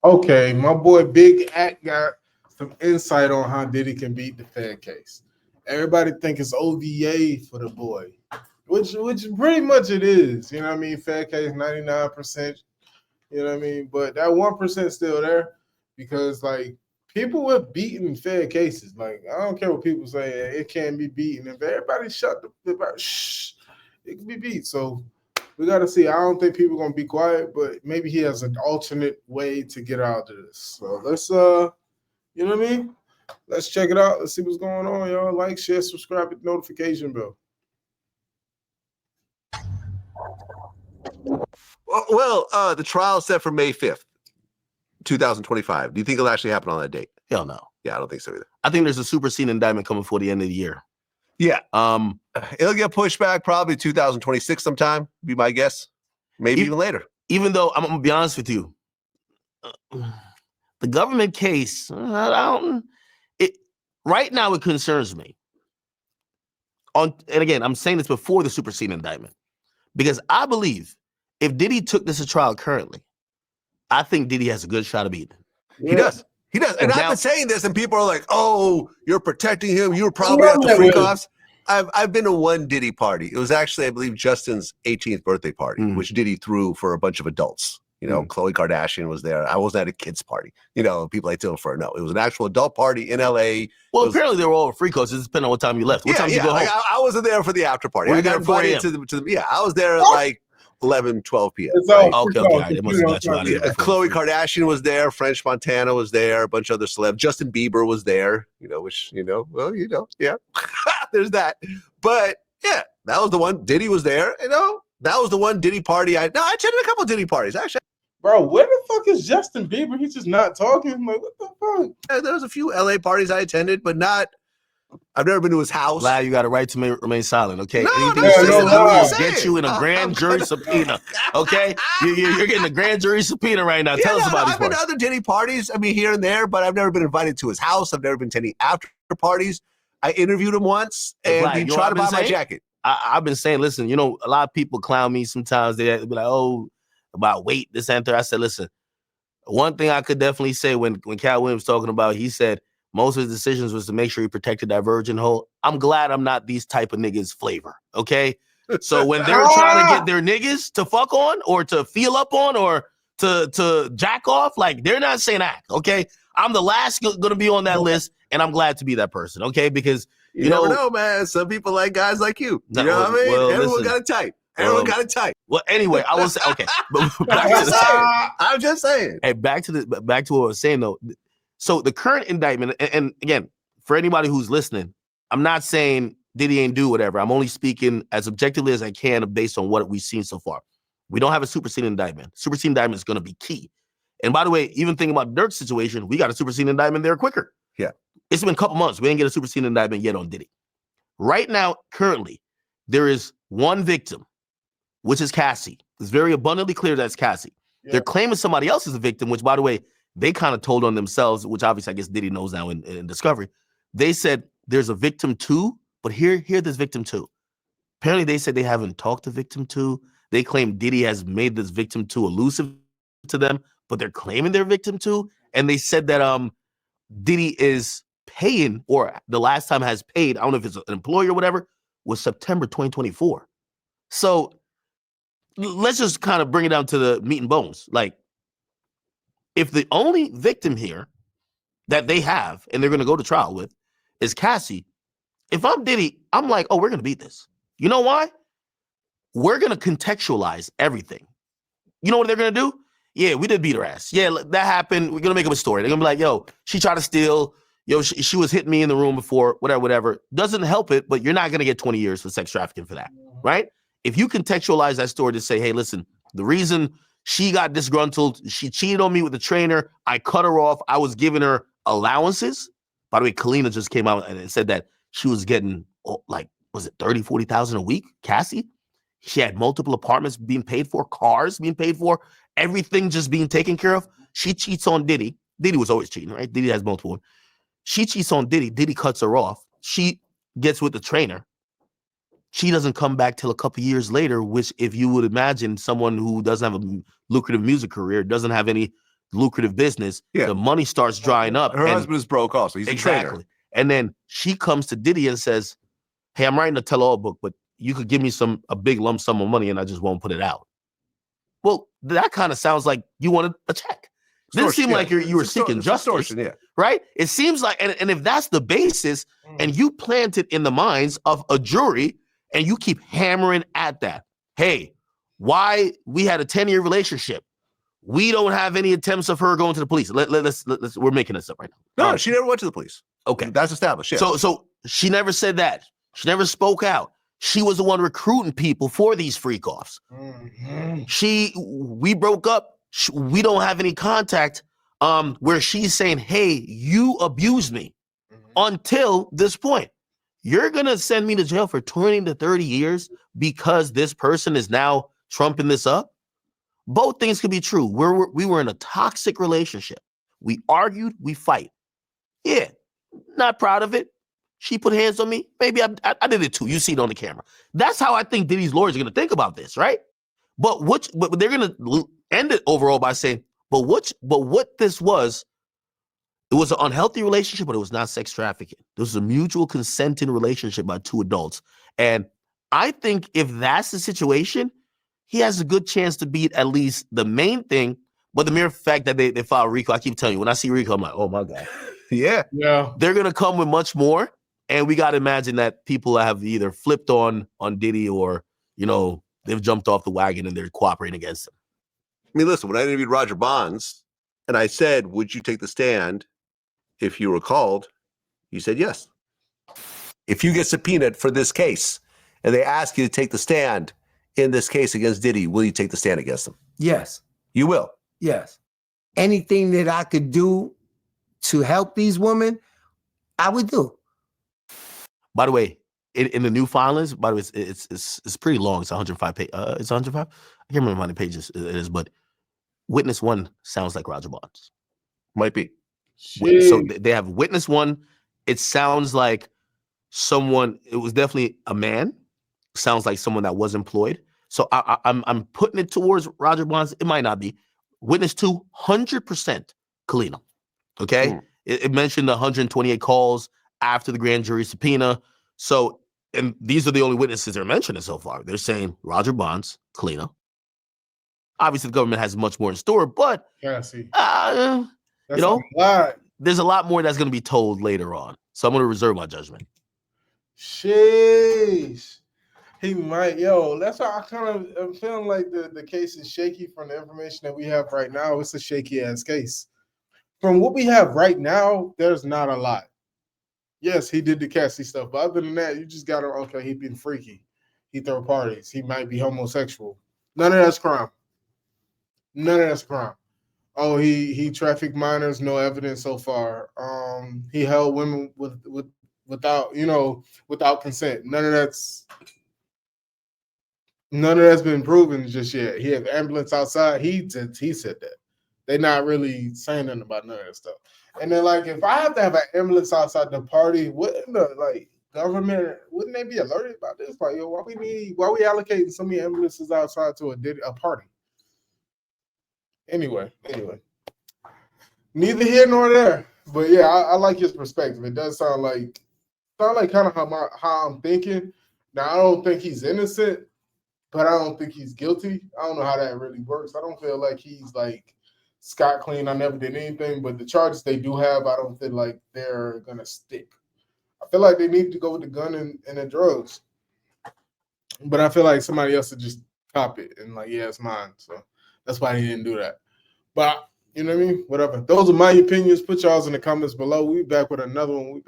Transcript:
Okay, my boy Big Act got some insight on how Diddy can beat the Fed case. Everybody think it's OVA for the boy, which pretty much it is. You know what I mean? Fed case 99%. You know what I mean? But that 1% still there because like people with beaten Fed cases. Like I don't care what people say, it can be beaten. If everybody shut the shh, it can be beat. So we got to see. I don't think people gonna be quiet, but maybe he has an alternate way to get out of this. So let's you know what I mean? Let's check it out. Let's see what's going on, y'all. Like, share, subscribe, hit the notification bell. Well, the trial is set for May 5th, 2025. Do you think it'll actually happen on that date? Hell no. Yeah, I don't think so either. I think there's a superseding indictment coming before the end of the year. Yeah. It'll get pushed back probably 2026 sometime, be my guess. Maybe even later. Even though, I'm going to be honest with you, the government case, right now it concerns me. And again, I'm saying this before the superseding indictment. Because I believe if Diddy took this to trial currently, I think Diddy has a good shot of beating. Yeah. He does. He does. And I've been saying this, and people are like, oh, you're protecting him. You were probably at the freak-offs. I've been to one Diddy party. It was actually, I believe, Justin's 18th birthday party, which Diddy threw for a bunch of adults. You know, Khloe Kardashian was there. I wasn't at a kid's party. You know, people like to for no. It was an actual adult party in LA. Well, apparently they were all free coats. It's depending on what time you left. What time did you go home? I wasn't there for the after party. I got invited to the I was there at like 11, 12 p.m. Right? Okay. They must have got you out of here. Khloe Kardashian was there. French Montana was there. A bunch of other celebs. Justin Bieber was there. You know, which, you know, well, you know, yeah. There's that. But, yeah, that was the one. Diddy was there. You know, that was the one Diddy party. I attended a couple of Diddy parties, actually. Bro, where the fuck is Justin Bieber? He's just not talking. I'm like, what the fuck? Yeah, there was a few LA parties I attended, but not. I've never been to his house. Lad, you got a right to remain silent, okay? No, anything you say will get you in a grand jury subpoena, okay? You're getting a grand jury subpoena right now. Tell us about these I've been to other Diddy parties, I mean, here and there, but I've never been invited to his house. I've never been to any after parties. I interviewed him once, and he tried to buy my jacket. I've been saying, listen, you know, a lot of people clown me sometimes. They be like, oh, about weight, this and that. I said, listen, one thing I could definitely say when Cat Williams talking about, he said most of his decisions was to make sure he protected that virgin hole. I'm glad I'm not these type of niggas flavor, okay? So when they're trying to get their niggas to fuck on or to feel up on or to jack off, like they're not saying act, okay? I'm the last going to be on that list, and I'm glad to be that person, okay? Because you never know, man. Some people like guys like you. You know what I mean? Well, everyone got it tight. Everyone got it tight. Well, anyway, I was okay. But I'm just saying. Hey, back to what I was saying though. So the current indictment, and again, for anybody who's listening, I'm not saying Diddy ain't do whatever. I'm only speaking as objectively as I can based on what we've seen so far. We don't have a superseding indictment. Superseding indictment is going to be key. And by the way, even thinking about Dirk's situation, we got a superseding indictment there quicker. Yeah. It's been a couple months. We didn't get a superseding indictment yet on Diddy. Right now, currently, there is one victim, which is Cassie. It's very abundantly clear that's Cassie. Yeah. They're claiming somebody else is a victim, which, by the way, they kind of told on themselves, which obviously I guess Diddy knows now in Discovery. They said there's a victim two, but here there's victim two. Apparently, they said they haven't talked to victim two. They claim Diddy has made this victim two elusive to them, but they're claiming they're victim two. And they said that Diddy is paying, or the last time has paid, I don't know if it's an employee or whatever, was September 2024. So let's just kind of bring it down to the meat and bones. Like, if the only victim here that they have and they're going to go to trial with is Cassie, if I'm Diddy, I'm like, oh, we're going to beat this. You know why? We're going to contextualize everything. You know what they're going to do? Yeah, we did beat her ass. Yeah, that happened. We're going to make up a story. They're going to be like, yo, she tried to steal. Yo, she was hitting me in the room before, whatever. Doesn't help it, but you're not going to get 20 years for sex trafficking for that, right? If you contextualize that story to say, hey, listen, the reason she got disgruntled, she cheated on me with the trainer, I cut her off, I was giving her allowances. By the way, Kalina just came out and said that she was getting, like, was it 30, 40,000 a week? Cassie? She had multiple apartments being paid for, cars being paid for, everything just being taken care of. She cheats on Diddy. Diddy was always cheating, right? Diddy has multiple. She cheats on Diddy. Diddy cuts her off. She gets with the trainer. She doesn't come back till a couple years later, which if you would imagine someone who doesn't have a lucrative music career, doesn't have any lucrative business. The money starts drying up. Her husband is broke also. He's a trainer. And then she comes to Diddy and says, hey, I'm writing a tell-all book, but you could give me a big lump sum of money and I just won't put it out. Well, that kind of sounds like you wanted a check. Didn't seem like you were seeking justice, right? It seems like, and if that's the basis, and you plant it in the minds of a jury, and you keep hammering at that, hey, why we had a 10-year relationship, we don't have any attempts of her going to the police. Let's we're making this up right now. No, she never went to the police. Okay, that's established. Yeah. So she never said that. She never spoke out. She was the one recruiting people for these freak offs. We broke up. We don't have any contact where she's saying, hey, you abused me until this point. You're going to send me to jail for 20 to 30 years because this person is now trumping this up? Both things could be true. We were in a toxic relationship. We argued, we fight. Yeah, not proud of it. She put hands on me. Maybe I did it too. You see it on the camera. That's how I think Diddy's lawyers are going to think about this, right? But they're going to end it overall by saying, but what this was, it was an unhealthy relationship, but it was not sex trafficking. This was a mutual consenting relationship by two adults. And I think if that's the situation, he has a good chance to beat at least the main thing. But the mere fact that they filed RICO, I keep telling you, when I see RICO, I'm like, oh my God. Yeah. They're going to come with much more. And we got to imagine that people have either flipped on Diddy or, they've jumped off the wagon and they're cooperating against him. I mean, listen, when I interviewed Roger Bonds and I said, would you take the stand if you were called? You said yes. If you get subpoenaed for this case and they ask you to take the stand in this case against Diddy, will you take the stand against him? Yes. You will? Yes. Anything that I could do to help these women, I would do. By the way, in the new filings, by the way, it's pretty long. It's 105 pages. It's 105. I can't remember how many pages it is, but witness one sounds like Roger Bonds. Might be. Jeez. So they have witness one. It sounds like someone. It was definitely a man. Sounds like someone that was employed. So I'm putting it towards Roger Bonds. It might not be. Witness two, 100% Kalina. Okay. It mentioned the 128 calls after the grand jury subpoena. So, and these are the only witnesses they're mentioning so far. They're saying Roger Bonds, Kalina. Obviously, the government has much more in store, but there's a lot more that's going to be told later on. So I'm going to reserve my judgment. Sheesh. He might, that's why I'm feeling like the case is shaky from the information that we have right now. It's a shaky ass case. From what we have right now, there's not a lot. Yes, he did the Cassie stuff, but other than that, you just got to, okay, he been freaky. He throw parties. He might be homosexual. None of that's crime. Oh, he trafficked minors, no evidence so far. He held women without consent. None of that's been proven just yet. He had ambulance outside. He said that. They're not really saying nothing about none of that stuff. And then, if I have to have an ambulance outside the party, wouldn't the government wouldn't they be alerted about this? Why we allocating so many ambulances outside to a party? Anyway, neither here nor there. But yeah, I like his perspective. It does sound like kind of how I'm thinking. Now I don't think he's innocent, but I don't think he's guilty. I don't know how that really works. I don't feel like he's scot clean. I never did anything, but the charges they do have, I don't feel like they're gonna stick. I feel like they need to go with the gun and the drugs, but I feel like somebody else would just cop it and it's mine. So that's why they didn't do that. But you know what I mean? Whatever. Those are my opinions. Put y'all's in the comments below. We back with another one.